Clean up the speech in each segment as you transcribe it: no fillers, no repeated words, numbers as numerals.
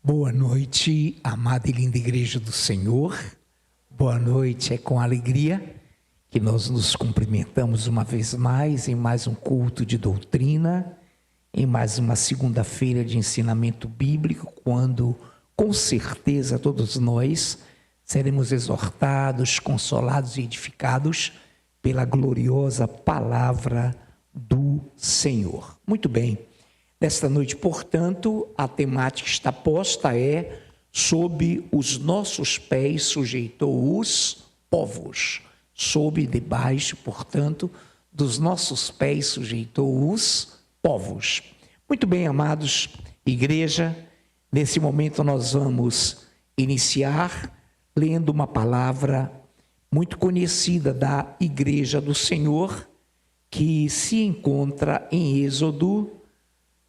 Boa noite, amada e linda Igreja do Senhor. Boa noite, é com alegria que nós nos cumprimentamos uma vez mais em mais um culto de doutrina, em mais uma segunda-feira de ensinamento bíblico, quando com certeza todos nós seremos exortados, consolados e edificados pela gloriosa palavra do Senhor. Muito bem. Nesta noite, portanto, a temática que está posta é: sob os nossos pés sujeitou os povos. Sob, debaixo, portanto, dos nossos pés sujeitou os povos. Muito bem, amados, igreja, nesse momento nós vamos iniciar lendo uma palavra muito conhecida da Igreja do Senhor, que se encontra em Êxodo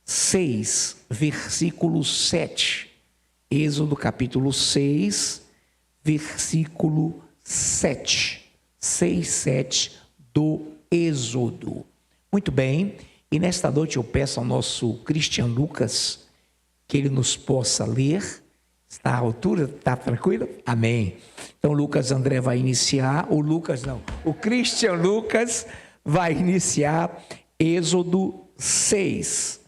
6, versículo 7. Êxodo capítulo 6, versículo 7. 6, 7 do Êxodo. Muito bem, e nesta noite eu peço ao nosso Christian Lucas que ele nos possa ler. Está à altura? Está tranquilo? Amém. Então Lucas André vai iniciar, o Christian Lucas vai iniciar Êxodo 6,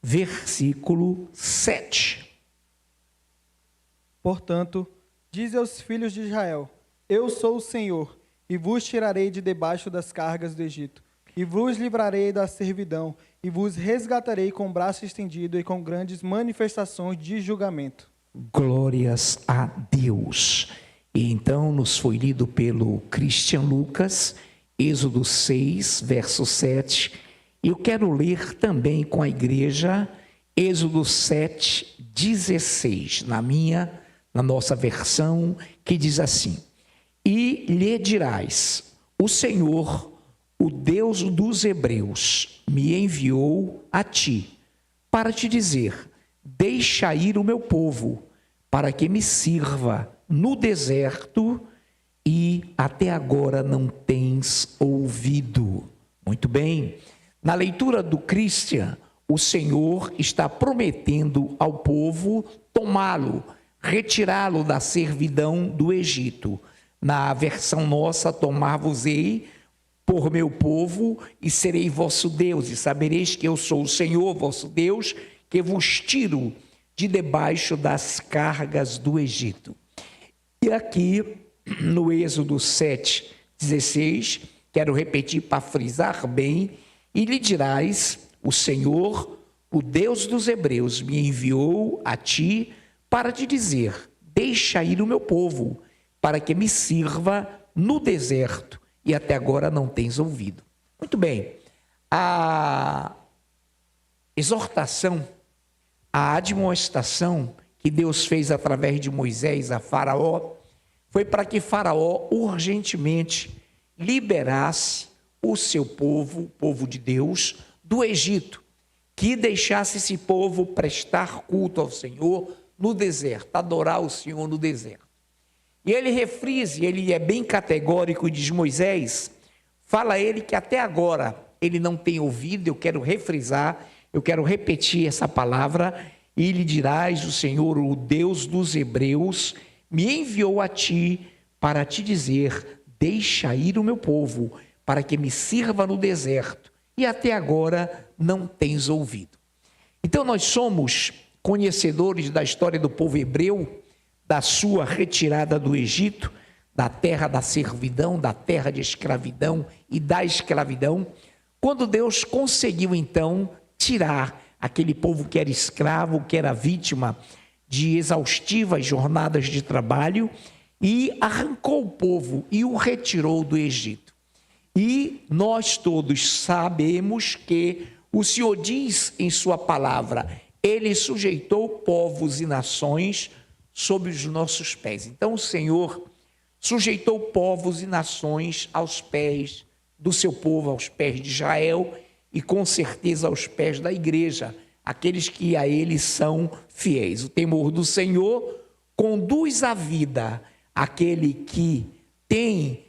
versículo 7. Portanto, dize aos filhos de Israel: Eu sou o Senhor, e vos tirarei de debaixo das cargas do Egito, e vos livrarei da servidão, e vos resgatarei com o braço estendido e com grandes manifestações de julgamento. Glórias a Deus. E então nos foi lido pelo Christian Lucas, Êxodo 6, verso 7. Eu quero ler também com a igreja Êxodo 7, 16, na nossa versão, que diz assim: E lhe dirás: o Senhor, o Deus dos Hebreus, me enviou a ti, para te dizer: deixa ir o meu povo, para que me sirva no deserto, e até agora não tens ouvido. Muito bem. Na leitura do Christian, o Senhor está prometendo ao povo tomá-lo, retirá-lo da servidão do Egito. Na versão nossa, tomar-vos-ei por meu povo e serei vosso Deus, e sabereis que eu sou o Senhor vosso Deus, que vos tiro de debaixo das cargas do Egito. E aqui, no Êxodo 7, 16, quero repetir para frisar bem: e lhe dirás: o Senhor, o Deus dos Hebreus, me enviou a ti para te dizer: deixa ir o meu povo, para que me sirva no deserto, e até agora não tens ouvido. Muito bem, a exortação, a admoestação que Deus fez através de Moisés a Faraó, foi para que Faraó urgentemente liberasse o seu povo, o povo de Deus, do Egito, que deixasse esse povo prestar culto ao Senhor no deserto, adorar o Senhor no deserto. E ele refrisa, ele é bem categórico e diz: Moisés, fala a ele que até agora ele não tem ouvido. Eu quero refrisar, eu quero repetir essa palavra: e lhe dirás: o Senhor, o Deus dos Hebreus, me enviou a ti para te dizer: deixa ir o meu povo, para que me sirva no deserto, e até agora não tens ouvido. Então nós somos conhecedores da história do povo hebreu, da sua retirada do Egito, da terra da servidão, da terra de escravidão e da escravidão, quando Deus conseguiu então tirar aquele povo que era escravo, que era vítima de exaustivas jornadas de trabalho, e arrancou o povo e o retirou do Egito. E nós todos sabemos que o Senhor diz em sua palavra: ele sujeitou povos e nações sob os nossos pés. Então o Senhor sujeitou povos e nações aos pés do seu povo, aos pés de Israel, e com certeza aos pés da igreja, aqueles que a ele são fiéis. O temor do Senhor conduz à vida aquele que tem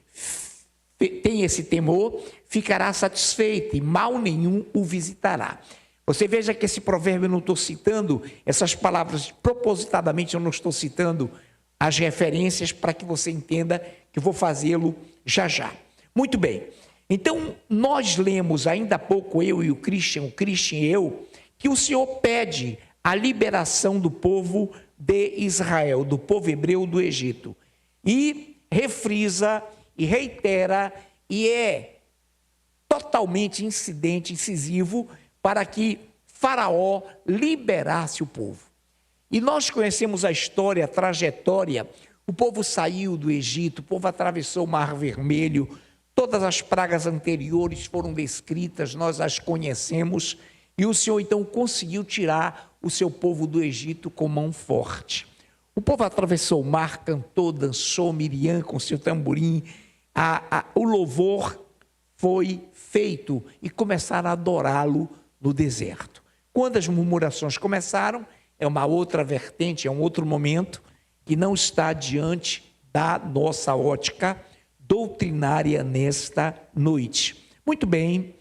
esse temor, ficará satisfeito e mal nenhum o visitará. Você veja que esse provérbio eu não estou citando essas palavras, propositadamente eu não estou citando as referências para que você entenda que eu vou fazê-lo já já. Muito bem, então nós lemos ainda há pouco, eu e o Christian e eu, que o Senhor pede a liberação do povo de Israel, do povo hebreu do Egito. E refrisa e reitera e é totalmente incisivo para que Faraó liberasse o povo. E nós conhecemos a história, a trajetória. O povo saiu do Egito, o povo atravessou o Mar Vermelho, todas as pragas anteriores foram descritas, nós as conhecemos, e o Senhor então conseguiu tirar o seu povo do Egito com mão forte. O povo atravessou o mar, cantou, dançou, Miriam com seu tamborim, o louvor foi feito e começaram a adorá-lo no deserto. Quando as murmurações começaram, é uma outra vertente, é um outro momento que não está diante da nossa ótica doutrinária nesta noite. Muito bem,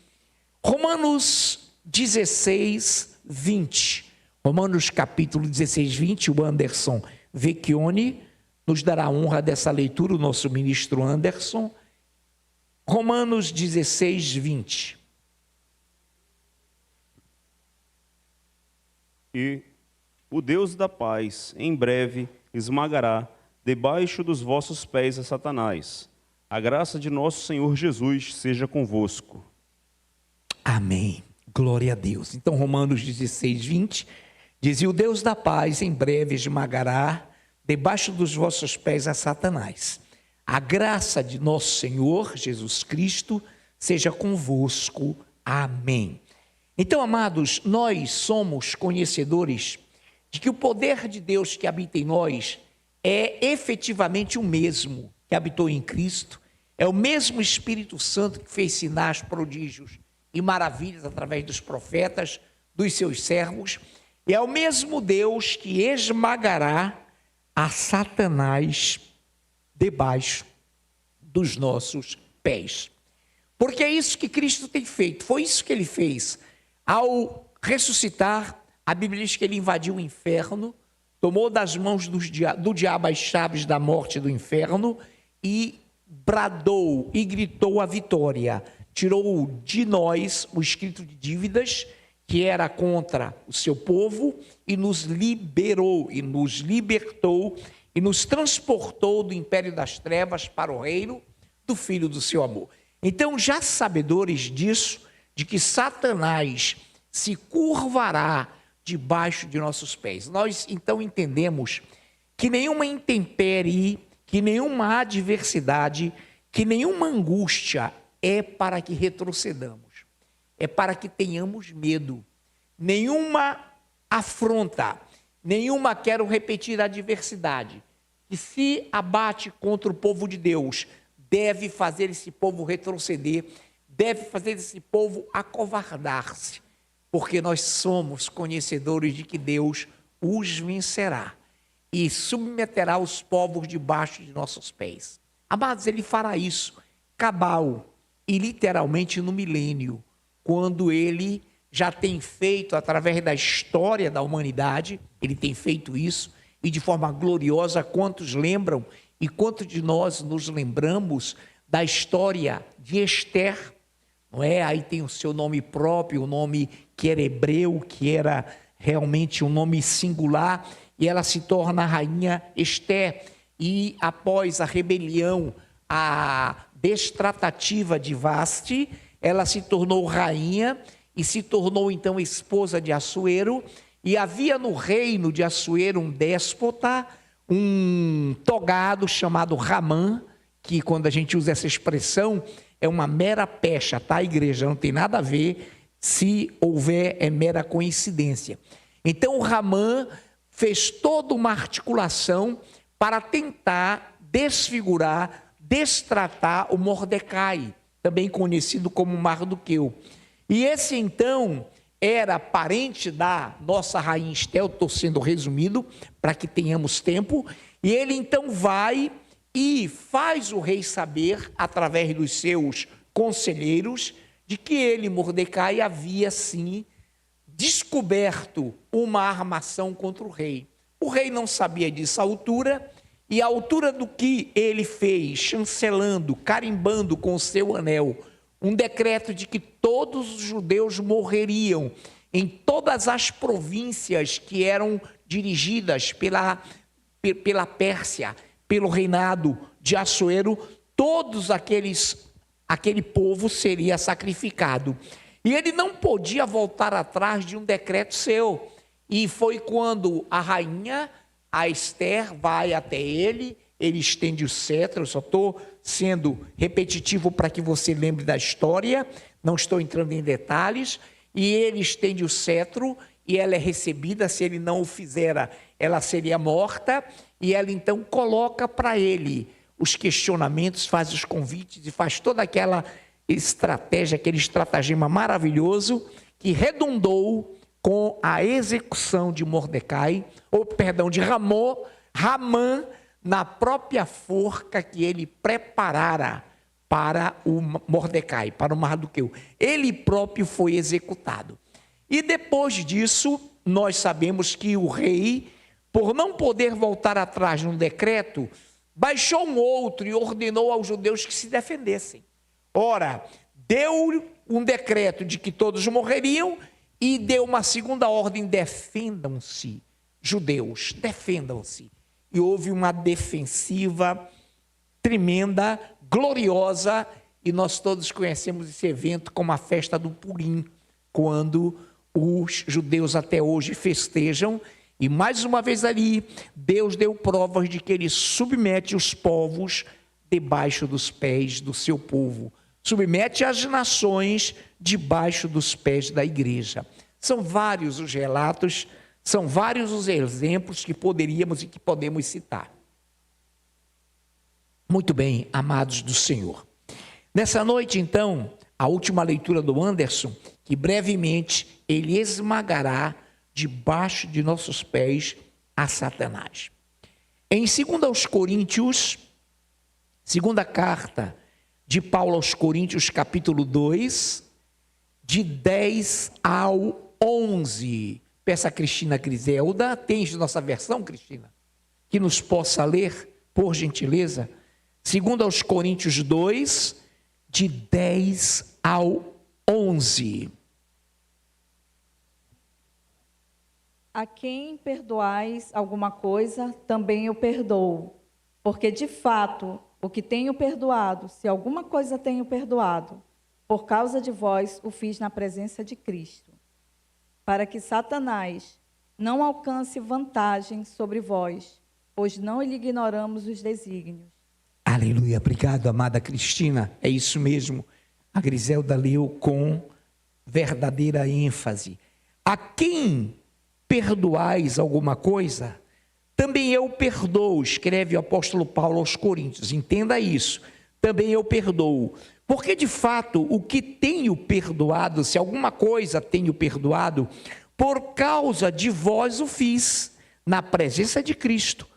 Romanos 16, 20. Romanos capítulo 16, 20, o Anderson Vecchione nos dará a honra dessa leitura, o nosso ministro Anderson. Romanos 16, 20. E o Deus da paz, em breve, esmagará debaixo dos vossos pés a Satanás. A graça de nosso Senhor Jesus seja convosco. Amém. Glória a Deus. Então, Romanos 16, 20, diz: e o Deus da paz em breve esmagará debaixo dos vossos pés a Satanás. A graça de nosso Senhor Jesus Cristo seja convosco. Amém. Então, amados, nós somos conhecedores de que o poder de Deus que habita em nós é efetivamente o mesmo que habitou em Cristo, é o mesmo Espírito Santo que fez sinais, prodígios e maravilhas através dos profetas, dos seus servos, e é o mesmo Deus que esmagará a Satanás debaixo dos nossos pés. Porque é isso que Cristo tem feito, foi isso que ele fez. Ao ressuscitar, a Bíblia diz que ele invadiu o inferno, tomou das mãos do diabo as chaves da morte e do inferno e bradou e gritou a vitória. Tirou de nós o escrito de dívidas que era contra o seu povo e nos liberou e nos libertou e nos transportou do império das trevas para o reino do Filho do seu amor. Então, já sabedores disso, de que Satanás se curvará debaixo de nossos pés. Nós, então, entendemos que nenhuma intempérie, que nenhuma adversidade, que nenhuma angústia é para que retrocedamos, é para que tenhamos medo. Nenhuma afronta, nenhuma, quero repetir, adversidade, que se abate contra o povo de Deus, deve fazer esse povo retroceder, deve fazer esse povo acovardar-se, porque nós somos conhecedores de que Deus os vencerá e submeterá os povos debaixo de nossos pés. Amados, ele fará isso cabal e literalmente no milênio, quando ele já tem feito, através da história da humanidade, ele tem feito isso, e de forma gloriosa. Quantos lembram e quantos de nós nos lembramos da história de Esther, não é? Aí tem o seu nome próprio, o nome que era hebreu, que era realmente um nome singular, e ela se torna a rainha Esther, e após a rebelião, a destratativa de Vaste, ela se tornou rainha e se tornou então esposa de Assuero, e havia no reino de Assuero um déspota, um togado chamado Ramã, que quando a gente usa essa expressão, é uma mera pecha, tá, igreja? Não tem nada a ver, se houver, é mera coincidência. Então, o Ramã fez toda uma articulação para tentar desfigurar, destratar o Mordecai, também conhecido como Mardoqueu. E esse, então, era parente da nossa rainha Estel, estou sendo resumido para que tenhamos tempo, e ele então vai e faz o rei saber, através dos seus conselheiros, de que ele, Mordecai, havia sim descoberto uma armação contra o rei. O rei não sabia disso à altura, e à altura do que ele fez, chancelando, carimbando com o seu anel, um decreto de que todos os judeus morreriam em todas as províncias que eram dirigidas pela Pérsia, pelo reinado de Assuero, aquele povo seria sacrificado. E ele não podia voltar atrás de um decreto seu. E foi quando a rainha, a Esther, vai até ele estende o cetro. Eu só estou sendo repetitivo para que você lembre da história, não estou entrando em detalhes. E ele estende o cetro e ela é recebida. Se ele não o fizera, ela seria morta. E ela então coloca para ele os questionamentos, faz os convites e faz toda aquela estratégia, aquele estratagema maravilhoso que redundou com a execução de de Ramã, na própria forca que ele preparara para o Mordecai, para o Mardoqueu. Ele próprio foi executado. E depois disso, nós sabemos que o rei, por não poder voltar atrás num decreto, baixou um outro e ordenou aos judeus que se defendessem. Ora, deu um decreto de que todos morreriam e deu uma segunda ordem: defendam-se, judeus, defendam-se. E houve uma defensiva tremenda, gloriosa, e nós todos conhecemos esse evento como a festa do Purim, quando os judeus até hoje festejam. E mais uma vez ali, Deus deu provas de que ele submete os povos debaixo dos pés do seu povo. Submete as nações debaixo dos pés da igreja. São vários os relatos, são vários os exemplos que poderíamos e que podemos citar. Muito bem, amados do Senhor. Nessa noite, então, a última leitura do Anderson, que brevemente ele esmagará debaixo de nossos pés a Satanás. Em 2 Coríntios, segunda carta de Paulo aos Coríntios, capítulo 2, de 10 ao 11. Peça a Cristina Griselda, tens nossa versão, Cristina? Que nos possa ler, por gentileza. 2 Coríntios 2, de 10 ao 11. A quem perdoais alguma coisa, também eu perdoo. Porque, de fato, o que tenho perdoado, se alguma coisa tenho perdoado, por causa de vós o fiz na presença de Cristo, para que Satanás não alcance vantagem sobre vós, pois não lhe ignoramos os desígnios. Aleluia, obrigado, amada Cristina. É isso mesmo, a Griselda leu com verdadeira ênfase. A quem perdoais alguma coisa, também eu perdoo, escreve o apóstolo Paulo aos Coríntios. Entenda isso, também eu perdoo. Porque, de fato, o que tenho perdoado, se alguma coisa tenho perdoado, por causa de vós o fiz, na presença de Cristo,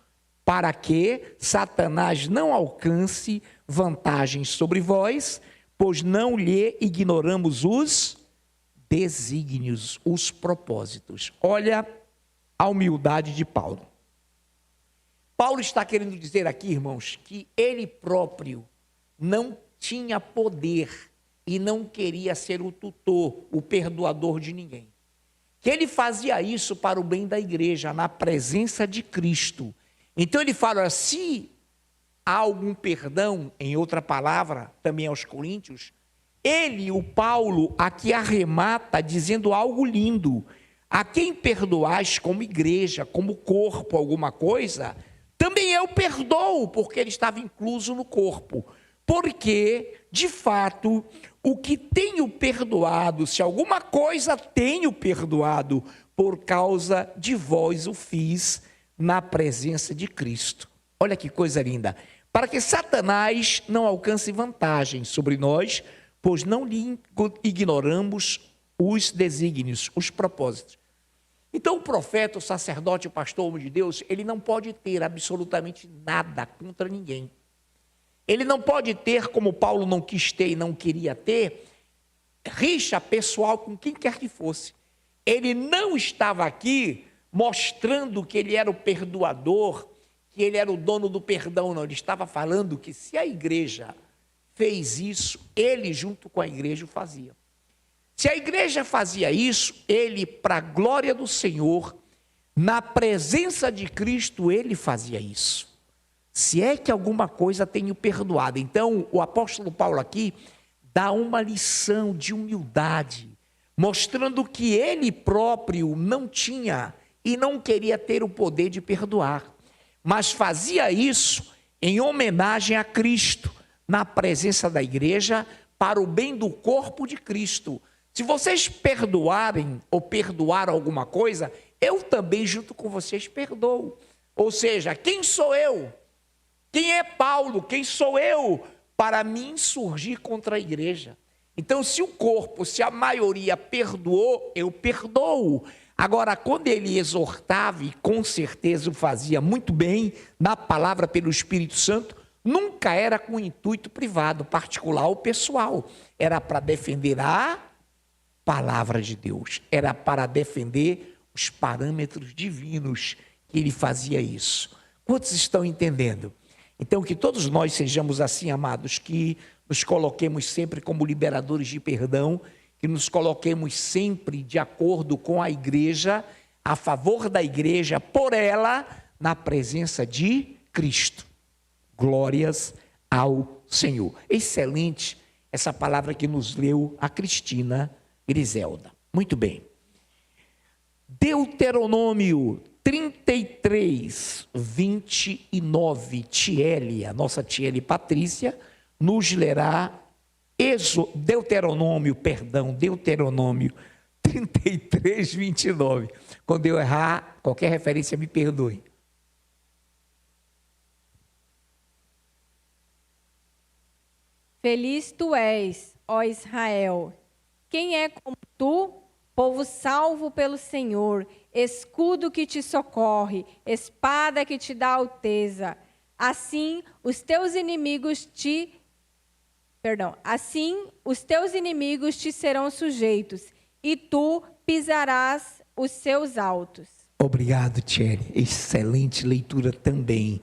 para que Satanás não alcance vantagens sobre vós, pois não lhe ignoramos os desígnios, os propósitos. Olha a humildade de Paulo. Paulo está querendo dizer aqui, irmãos, que ele próprio não tinha poder e não queria ser o tutor, o perdoador de ninguém. Que ele fazia isso para o bem da igreja, na presença de Cristo. Então ele fala, se há algum perdão, em outra palavra, também aos Coríntios, ele, o Paulo, aqui arremata dizendo algo lindo. A quem perdoais como igreja, como corpo, alguma coisa, também eu perdoo, porque ele estava incluso no corpo. Porque, de fato, o que tenho perdoado, se alguma coisa tenho perdoado, por causa de vós o fiz na presença de Cristo. Olha que coisa linda. Para que Satanás não alcance vantagem sobre nós, pois não lhe ignoramos os desígnios, os propósitos. Então o profeta, o sacerdote, o pastor, o homem de Deus, ele não pode ter absolutamente nada contra ninguém. Ele não pode ter, como Paulo não quis ter e não queria ter, rixa pessoal com quem quer que fosse. ele não estava aqui mostrando que ele era o perdoador, que ele era o dono do perdão, não. Ele estava falando que se a igreja fez isso, ele junto com a igreja o fazia. Se a igreja fazia isso, ele, para a glória do Senhor, na presença de Cristo, ele fazia isso. Se é que alguma coisa tenho perdoado. Então, o apóstolo Paulo aqui dá uma lição de humildade, mostrando que ele próprio não tinha e não queria ter o poder de perdoar, mas fazia isso em homenagem a Cristo, na presença da igreja, para o bem do corpo de Cristo. Se vocês perdoarem ou perdoar alguma coisa, eu também junto com vocês perdoo. Ou seja, quem sou eu? Quem é Paulo? Quem sou eu para me insurgir contra a igreja? Então, se o corpo, se a maioria perdoou, eu perdoo. Agora, quando ele exortava, e com certeza o fazia muito bem, na palavra pelo Espírito Santo, nunca era com intuito privado, particular ou pessoal. Era para defender a palavra de Deus. Era para defender os parâmetros divinos que ele fazia isso. Quantos estão entendendo? Então, que todos nós sejamos assim, amados, que nos coloquemos sempre como liberadores de perdão, que nos coloquemos sempre de acordo com a igreja, a favor da igreja, por ela, na presença de Cristo. Glórias ao Senhor. Excelente essa palavra que nos leu a Cristina Griselda. Muito bem. Deuteronômio 33, 29, Tiele, a nossa Tiele Patrícia, nos lerá Deuteronômio 33, 29. Quando eu errar, qualquer referência me perdoe. Feliz tu és, ó Israel. Quem é como tu, povo salvo pelo Senhor, escudo que te socorre, espada que te dá alteza. Assim os teus inimigos te serão sujeitos, e tu pisarás os seus altos. Obrigado, Thierry. Excelente leitura também.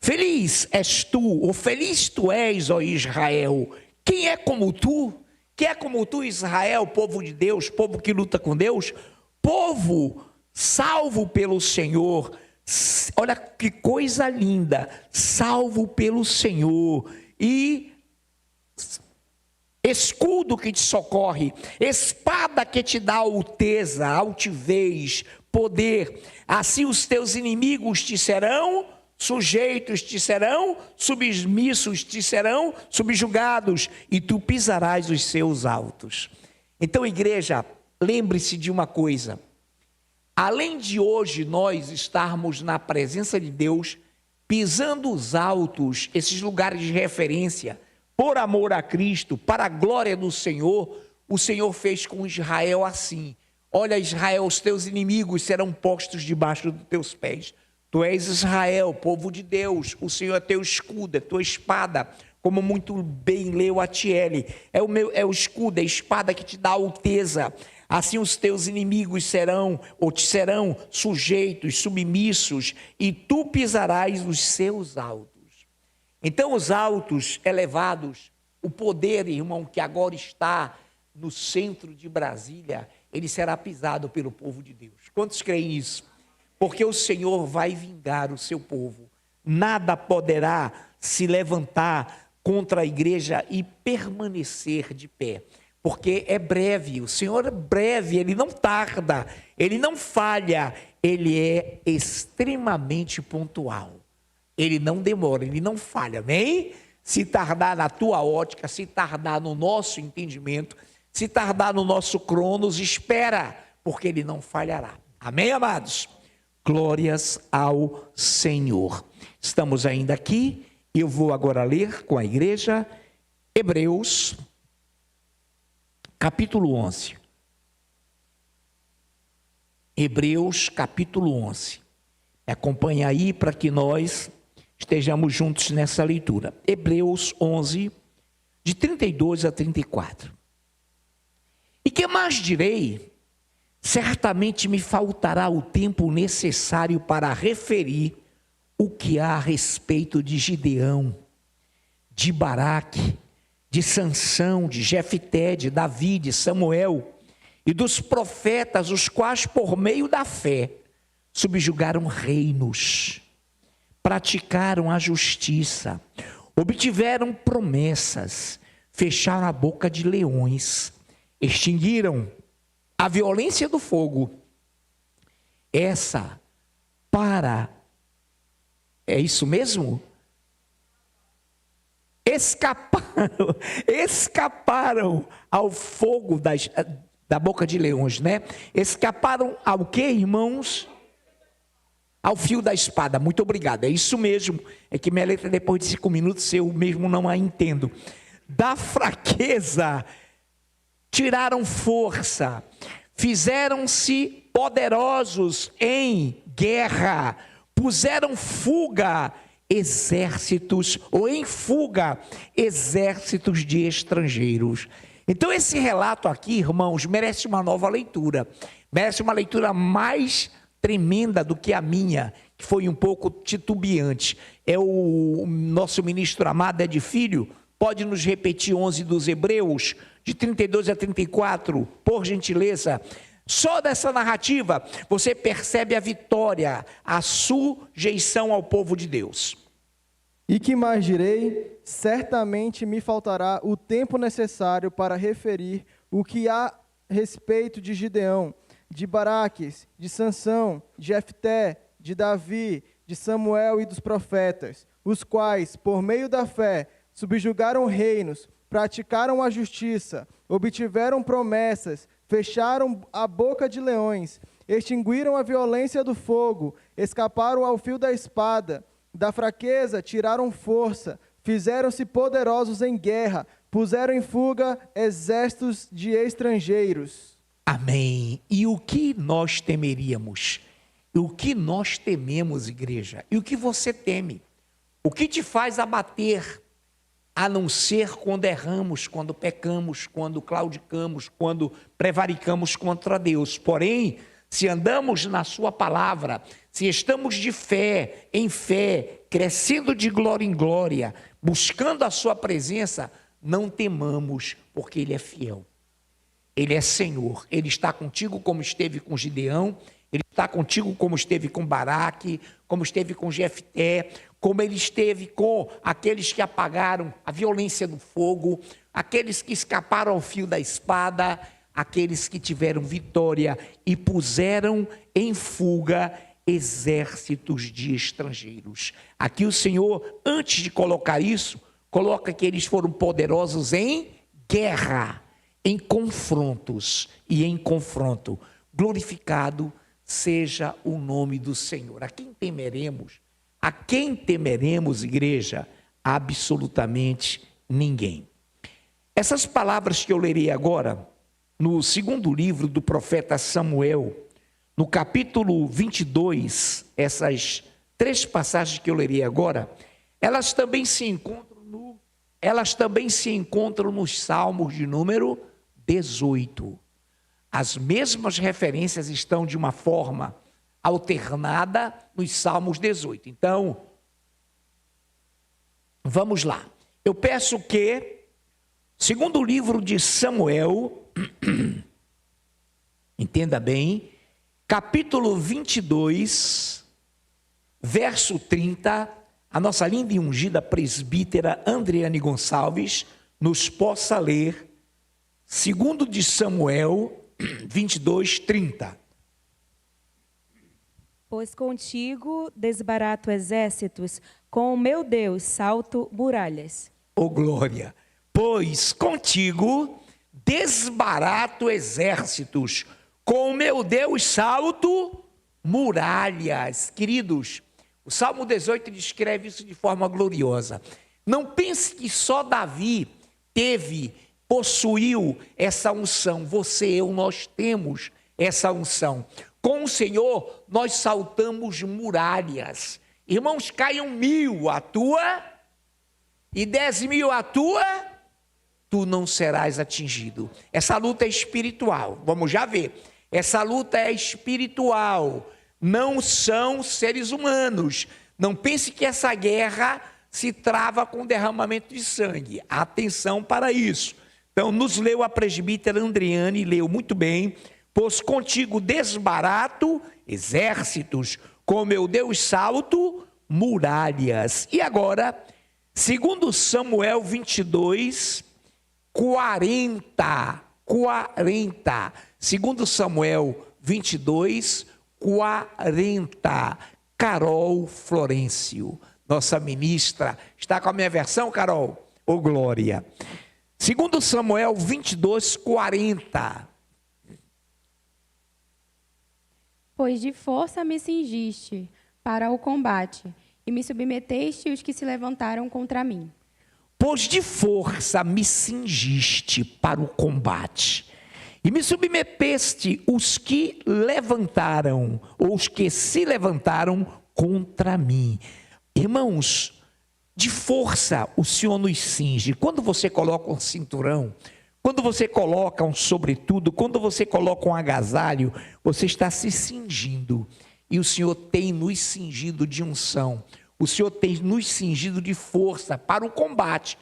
Feliz és tu, ou feliz tu és, ó Israel. Quem é como tu? Quem é como tu, Israel, povo de Deus, povo que luta com Deus? Povo salvo pelo Senhor. Olha que coisa linda. Salvo pelo Senhor. E escudo que te socorre, espada que te dá alteza, altivez, poder. Assim os teus inimigos te serão sujeitos, te serão submissos, te serão subjugados, e tu pisarás os seus altos. Então, igreja, lembre-se de uma coisa: além de hoje nós estarmos na presença de Deus, pisando os altos, esses lugares de referência, por amor a Cristo, para a glória do Senhor, o Senhor fez com Israel assim: olha, Israel, os teus inimigos serão postos debaixo dos teus pés. Tu és Israel, povo de Deus, o Senhor é teu escudo, é tua espada, como muito bem leu a Tiele, é o escudo, é a espada que te dá alteza. Assim os teus inimigos te serão sujeitos, submissos, e tu pisarás os seus altos. Então os altos elevados, o poder, irmão, que agora está no centro de Brasília, ele será pisado pelo povo de Deus. Quantos creem nisso? Porque o Senhor vai vingar o seu povo. Nada poderá se levantar contra a igreja e permanecer de pé. Porque é breve, o Senhor é breve, Ele não tarda, Ele não falha, Ele é extremamente pontual. Ele não demora, Ele não falha, nem se tardar na tua ótica, se tardar no nosso entendimento, se tardar no nosso cronos, espera, porque Ele não falhará. Amém, amados? Glórias ao Senhor. Estamos ainda aqui, eu vou agora ler com a igreja Hebreus, capítulo 11. Hebreus, capítulo 11. Acompanha aí para que nós estejamos juntos nessa leitura. Hebreus 11, de 32 a 34. E que mais direi? certamente me faltará o tempo necessário para referir o que há a respeito de Gideão, de Baraque, de Sansão, de Jefté, de Davi, de Samuel e dos profetas, os quais por meio da fé subjugaram reinos, praticaram a justiça, obtiveram promessas, fecharam a boca de leões, extinguiram a violência do fogo. É isso mesmo? Escaparam ao fogo da boca de leões, né? Escaparam ao quê, irmãos? Ao fio da espada. Muito obrigado, é isso mesmo. É que minha letra, depois de 5 minutos, eu mesmo não a entendo. Da fraqueza, tiraram força, fizeram-se poderosos em guerra, puseram em fuga exércitos de estrangeiros. Então esse relato aqui, irmãos, merece uma nova leitura, merece uma leitura mais tremenda do que a minha, que foi um pouco titubeante. O nosso ministro amado Ed Filho pode nos repetir 11 dos Hebreus, de 32 a 34, por gentileza. Só dessa narrativa você percebe a vitória, a sujeição ao povo de Deus. E que mais direi? Certamente me faltará o tempo necessário para referir o que há a respeito de Gideão, de Baraques, de Sansão, de Jefté, de Davi, de Samuel e dos profetas, os quais, por meio da fé, subjugaram reinos, praticaram a justiça, obtiveram promessas, fecharam a boca de leões, extinguiram a violência do fogo, escaparam ao fio da espada, da fraqueza tiraram força, fizeram-se poderosos em guerra, puseram em fuga exércitos de estrangeiros. Amém. E o que nós temeríamos? O que nós tememos, igreja? E o que você teme? O que te faz abater? A não ser quando erramos, quando pecamos, quando claudicamos, quando prevaricamos contra Deus. Porém, se andamos na sua palavra, se estamos de fé em fé, crescendo de glória em glória, buscando a sua presença, não temamos, porque Ele é fiel. Ele é Senhor. Ele está contigo como esteve com Gideão, Ele está contigo como esteve com Baraque, como esteve com Jefté, como Ele esteve com aqueles que apagaram a violência do fogo, aqueles que escaparam ao fio da espada, aqueles que tiveram vitória e puseram em fuga exércitos de estrangeiros. Aqui o Senhor, antes de colocar isso, coloca que eles foram poderosos em guerra, em confrontos e em confronto. Glorificado seja o nome do Senhor. A quem temeremos? A quem temeremos, igreja? Absolutamente ninguém. Essas palavras que eu lerei agora, no segundo livro do profeta Samuel, no capítulo 22, essas 3 passagens que eu lerei agora, elas também se encontram nos Salmos de número 18. As mesmas referências estão de uma forma alternada nos Salmos 18. Então, vamos lá. Eu peço que, segundo o livro de Samuel, entenda bem, capítulo 22, verso 30, a nossa linda e ungida presbítera Andreane Gonçalves nos possa ler, segundo de Samuel 22, 30. Pois contigo desbarato exércitos, com o meu Deus salto muralhas. Oh glória! Pois contigo desbarato exércitos, com o meu Deus salto muralhas. Queridos, o Salmo 18 descreve isso de forma gloriosa. Não pense que só Davi possuiu essa unção. Você e eu, nós temos essa unção. Com o Senhor, nós saltamos muralhas. Irmãos, caiam 1000 à tua e 10.000 à tua, tu não serás atingido. Essa luta é espiritual. Vamos já ver. Essa luta é espiritual, não são seres humanos. Não pense que essa guerra se trava com derramamento de sangue. Atenção para isso. Então, nos leu a presbítera Andriane, leu muito bem. Pois contigo desbarato exércitos, com meu Deus salto muralhas. E agora, segundo Samuel 22, 40. Segundo Samuel 22, 40. Carol Florencio, nossa ministra. Está com a minha versão, Carol? Ô, glória. Segundo Samuel 22, 40. Pois de força me cingiste para o combate, e me submeteste os que se levantaram contra mim. Pois de força me cingiste para o combate, e me submeteste os que levantaram, ou os que se levantaram contra mim. Irmãos, de força o Senhor nos cinge. Quando você coloca um cinturão, quando você coloca um sobretudo, quando você coloca um agasalho, você está se cingindo. E o Senhor tem nos cingido de unção. O Senhor tem nos cingido de força para o combate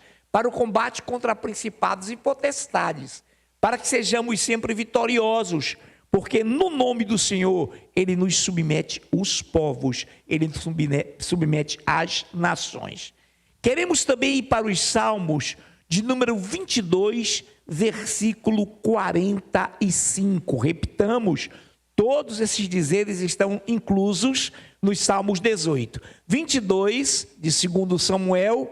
contra principados e potestades, para que sejamos sempre vitoriosos, porque no nome do Senhor, Ele nos submete os povos, Ele nos submete as nações. Queremos também ir para os Salmos de número 22, versículo 45. Repitamos, todos esses dizeres estão inclusos nos Salmos 18. 22, de 2 Samuel,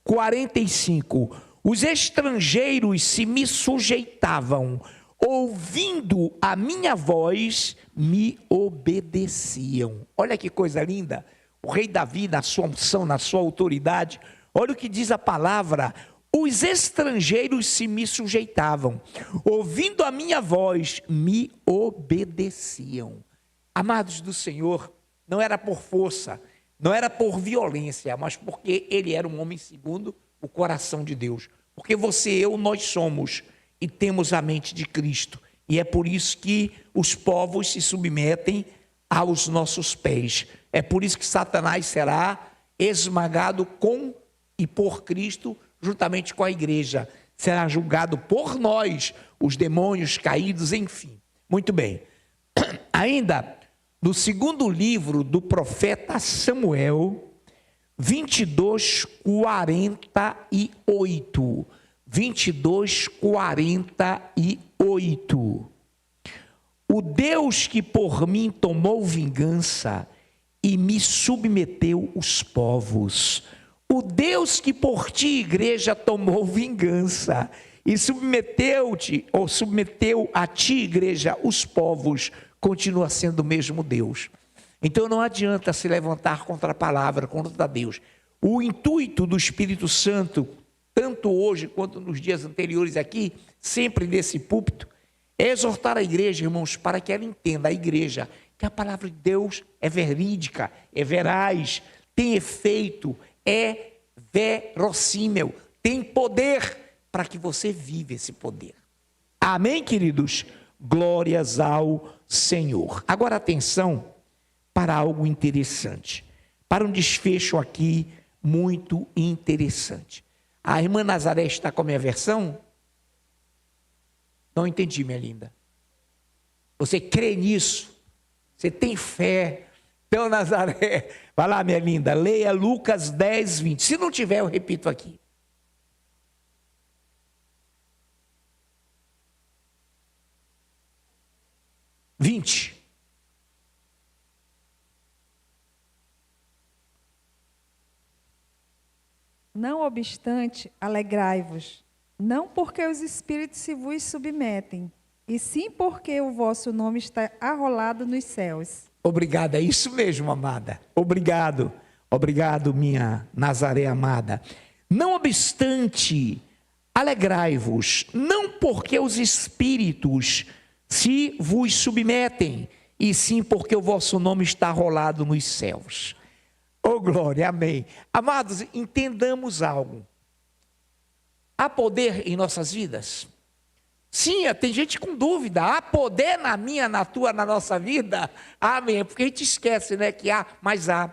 45. Os estrangeiros se me sujeitavam, ouvindo a minha voz, me obedeciam. Olha que coisa linda. O rei Davi, na sua unção, na sua autoridade, olha o que diz a palavra: os estrangeiros se me sujeitavam, ouvindo a minha voz, me obedeciam. Amados do Senhor, não era por força, não era por violência, mas porque ele era um homem segundo o coração de Deus. Porque você e eu, nós somos e temos a mente de Cristo. E é por isso que os povos se submetem aos nossos pés. É por isso que Satanás será esmagado com e por Cristo, juntamente com a igreja. Será julgado por nós, os demônios caídos, enfim. Muito bem. Ainda no segundo livro do profeta Samuel, 22, 48. 22, 48. O Deus que por mim tomou vingança e me submeteu os povos. O Deus que por ti, igreja, tomou vingança e submeteu-te, ou submeteu a ti, igreja, os povos, continua sendo o mesmo Deus. Então não adianta se levantar contra a palavra, contra Deus. O intuito do Espírito Santo, tanto hoje quanto nos dias anteriores aqui, sempre nesse púlpito, é exortar a igreja, irmãos, para que ela entenda, a igreja, que a palavra de Deus é verídica, é veraz, tem efeito, é verossímil, tem poder para que você viva esse poder. Amém, queridos? Glórias ao Senhor. Agora atenção para algo interessante, para um desfecho aqui muito interessante. A irmã Nazaré está com a minha versão? Não entendi, minha linda. Você crê nisso? Você tem fé? Então, Nazaré, vai lá, minha linda, leia Lucas 10, 20. Se não tiver, eu repito aqui. Não obstante, alegrai-vos, não porque os espíritos se vos submetem, e sim porque o vosso nome está arrolado nos céus. Obrigado, é isso mesmo, amada. Obrigado, minha Nazaré amada. Não obstante, alegrai-vos, não porque os espíritos se vos submetem, e sim porque o vosso nome está arrolado nos céus. Oh, glória, amém. Amados, entendamos algo. Há poder em nossas vidas? Sim, tem gente com dúvida. Há poder na minha, na tua, na nossa vida? Amém. Porque a gente esquece, né, que há, mas há.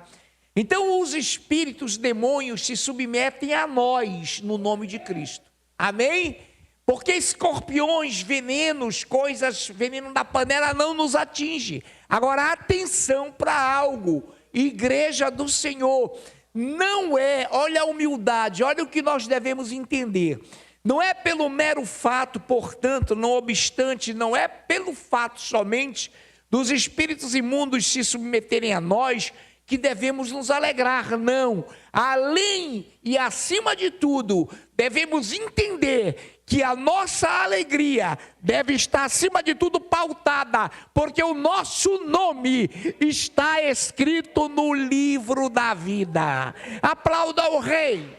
Então os espíritos, demônios se submetem a nós no nome de Cristo. Amém? Porque escorpiões, venenos, coisas, veneno da panela não nos atinge. Agora atenção para algo. Igreja do Senhor, não é, olha a humildade, olha o que nós devemos entender. Não é pelo mero fato, portanto, não obstante, não é pelo fato somente dos espíritos imundos se submeterem a nós que devemos nos alegrar, não. Além e acima de tudo, devemos entender que a nossa alegria deve estar acima de tudo pautada, porque o nosso nome está escrito no livro da vida. Aplauda o Rei.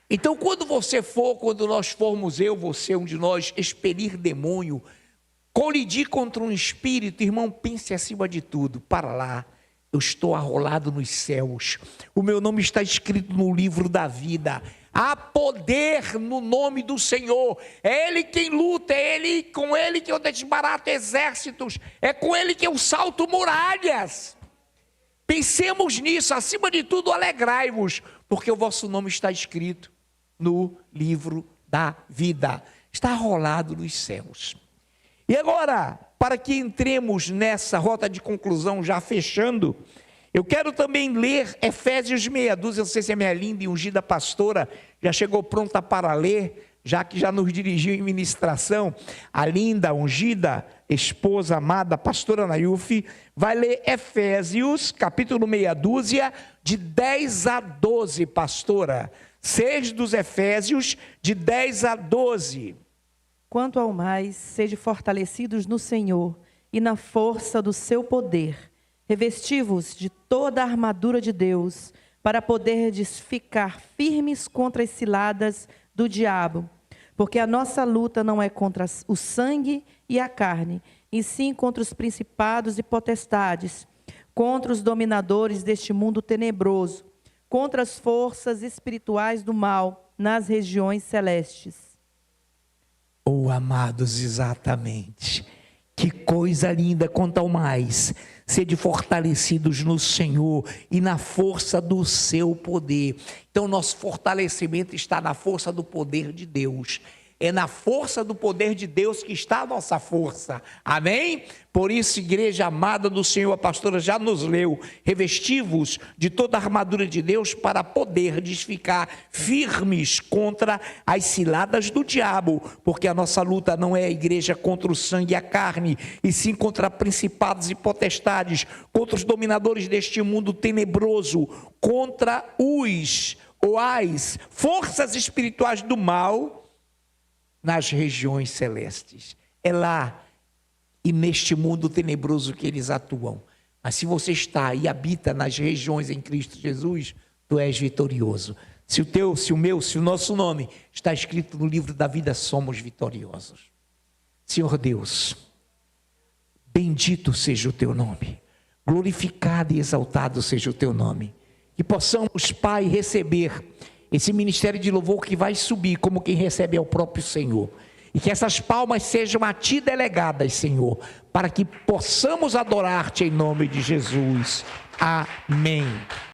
Então, quando nós formos, você, um de nós, expelir demônio, colidir contra um espírito, irmão, pense acima de tudo, para lá, eu estou arrolado nos céus, o meu nome está escrito no livro da vida, há poder no nome do Senhor, é Ele quem luta, é com Ele que eu desbarato exércitos, é com Ele que eu salto muralhas. Pensemos nisso, acima de tudo alegrai-vos, porque o vosso nome está escrito no livro da vida, está arrolado nos céus. E agora, para que entremos nessa rota de conclusão, já fechando, eu quero também ler Efésios 6:12, eu não sei se a minha linda e ungida pastora já chegou pronta para ler, já que já nos dirigiu em ministração, a linda, ungida, esposa amada, pastora Nayufi, vai ler Efésios, capítulo 6:12, de 10 a 12, pastora. 6 dos Efésios, de 10 a 12. Quanto ao mais, sede fortalecidos no Senhor e na força do seu poder. Revesti-vos de toda a armadura de Deus, para poderdes ficar firmes contra as ciladas do diabo. Porque a nossa luta não é contra o sangue e a carne, e sim contra os principados e potestades, contra os dominadores deste mundo tenebroso, contra as forças espirituais do mal nas regiões celestes. Oh, amados, exatamente. Que coisa linda, quanto ao mais, sede fortalecidos no Senhor e na força do seu poder. Então, nosso fortalecimento está na força do poder de Deus. É na força do poder de Deus que está a nossa força. Amém? Por isso, igreja amada do Senhor, a pastora já nos leu, revesti-vos de toda a armadura de Deus para poderdes ficar firmes contra as ciladas do diabo, porque a nossa luta não é a igreja contra o sangue e a carne, e sim contra principados e potestades, contra os dominadores deste mundo tenebroso, contra as forças espirituais do mal nas regiões celestes. É lá e neste mundo tenebroso que eles atuam. Mas se você está e habita nas regiões em Cristo Jesus, tu és vitorioso. Se o nosso nome está escrito no livro da vida, somos vitoriosos. Senhor Deus, bendito seja o teu nome, glorificado e exaltado seja o teu nome. Que possamos, Pai, receber esse ministério de louvor que vai subir como quem recebe ao próprio Senhor. E que essas palmas sejam a Ti delegadas, Senhor, para que possamos adorar-Te em nome de Jesus. Amém.